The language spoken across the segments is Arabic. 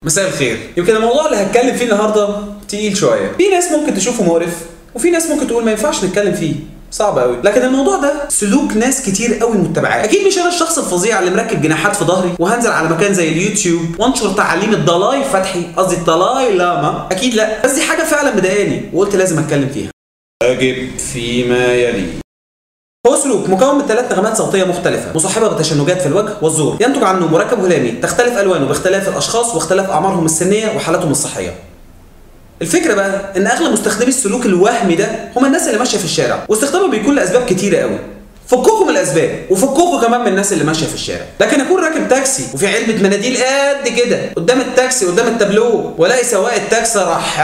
مساء الخير. يمكن الموضوع اللي هتكلم فيه النهارده تقيل شويه، في ناس ممكن تشوفه مقرف وفي ناس ممكن تقول ما ينفعش نتكلم فيه، صعب قوي. لكن الموضوع ده سلوك ناس كتير قوي متبعاه. اكيد مش انا الشخص الفظيع اللي مركب جناحات في ظهري وهنزل على مكان زي اليوتيوب وانشر تعاليم الدلاي فتحي، قصدي الدلاي لاما، اكيد لا، بس دي حاجه فعلا مضايقاني وقلت لازم اتكلم فيها. اجب فيما يلي. هو سلوك مكون من 3 نغمات صوتيه مختلفه مصاحبه بتشنجات في الوجه والزور، ينتج عنه مركب هلامي تختلف الوانه باختلاف الاشخاص واختلاف اعمارهم السنيه وحالاتهم الصحيه. الفكره بقى ان اغلب مستخدمي السلوك الوهمي ده هم الناس اللي ماشيه في الشارع، واستخدامه بيكون لاسباب كتيره قوي. فكوكوا من الاسباب وفكوكوا كمان من الناس اللي ماشيه في الشارع. لكن اكون راكب تاكسي وفي علبه مناديل قد كده قدام التاكسي قدام التابلو، والاقي سواق التاكسي راح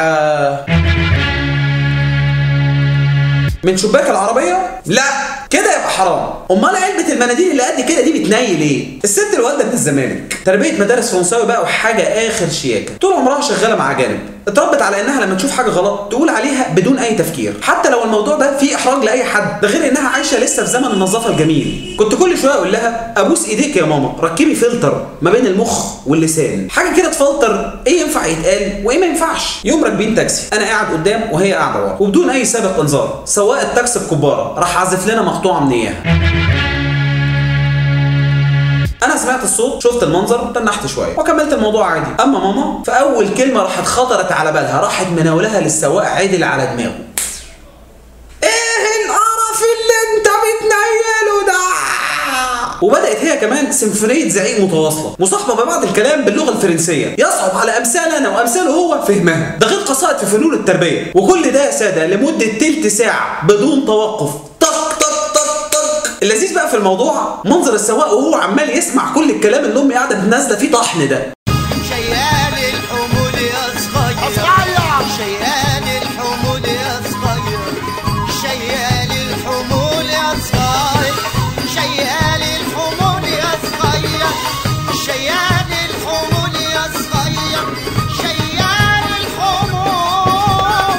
من شباك العربيه، لا كده يبقى حرام. امال علبه المناديل اللي قد كده دي بتنيل ايه؟ الست الوالده من الزمالك، تربيه مدارس فرنساوي بقى وحاجه اخر شياكه، طول عمرها شغاله مع اجانب، اتربت على انها لما تشوف حاجه غلط تقول عليها بدون اي تفكير، حتى لو الموضوع ده فيه احراج لاي حد، ده غير انها عايشه لسه في زمن النظافه الجميل. كنت كل شويه اقول لها ابوس ايديك يا ماما ركبي فلتر ما بين المخ واللسان، حاجه كده تفلتر ايه ينفع يتقال وايه ما ينفعش. يوم راكبين تاكسي، انا قاعد قدام وهي قاعده ورا، وبدون اي سابق انذار سواق التاكسي الكباره راح عازف لنا مقطوعه من اياها. انا سمعت الصوت، شفت المنظر، تنحت شويه وكملت الموضوع عادي. اما ماما فاول كلمه راحت خطرت على بالها راحت مناولها للسواق عدل على دماغه. ايه القرف اللي انت بتنيله ده؟ وبدات هي كمان سيمفونيه زعيق متواصله مصاحبه ببعض الكلام باللغه الفرنسيه يصعب على امثال انا وامثاله هو فهمها، ده غير قصائد في فنون التربيه. وكل ده يا ساده لمده تلت ساعه بدون توقف. اللذيذ بقى في الموضوع منظر السواق وهو عمال يسمع كل الكلام اللي امي قاعده نازله فيه طحن ده. شيال الحمول يا صغير، شيال الحمول يا صغير، شيال الحمول يا صغير، شيال الحمول يا صغير، شيال الحمول يا صغير، شيال الحمول،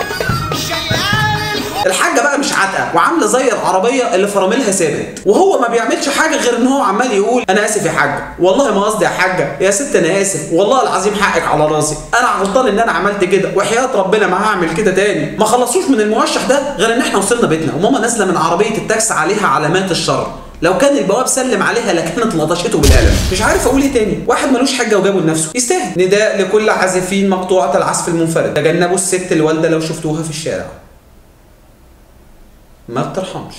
شيال الحمول. الحاجه بقى مش عاتقه وعامله زي العربيه اللي فراملها ثابت، وهو ما بيعملش حاجه غير ان هو عمال يقول انا اسف يا حاجه، والله ما قصدي يا حاجه، يا ست انا اسف، والله العظيم حقك على راسي، انا غلطان ان انا عملت كده وحياه ربنا ما هعمل كده تاني. ما خلصوش من الموشح ده غير ان احنا وصلنا بيتنا وماما نازله من عربيه التاكسي عليها علامات الشر، لو كان البواب سلم عليها لكانت لطشته بالقلم. مش عارف اقول ايه تاني، واحد ملوش حاجه وجابه لنفسه، يستاهل. نداء لكل عازفين مقطوعه العزف المنفرد، تجنبوا الست الوالده لو شفتوها في الشارع، ما بترحمش.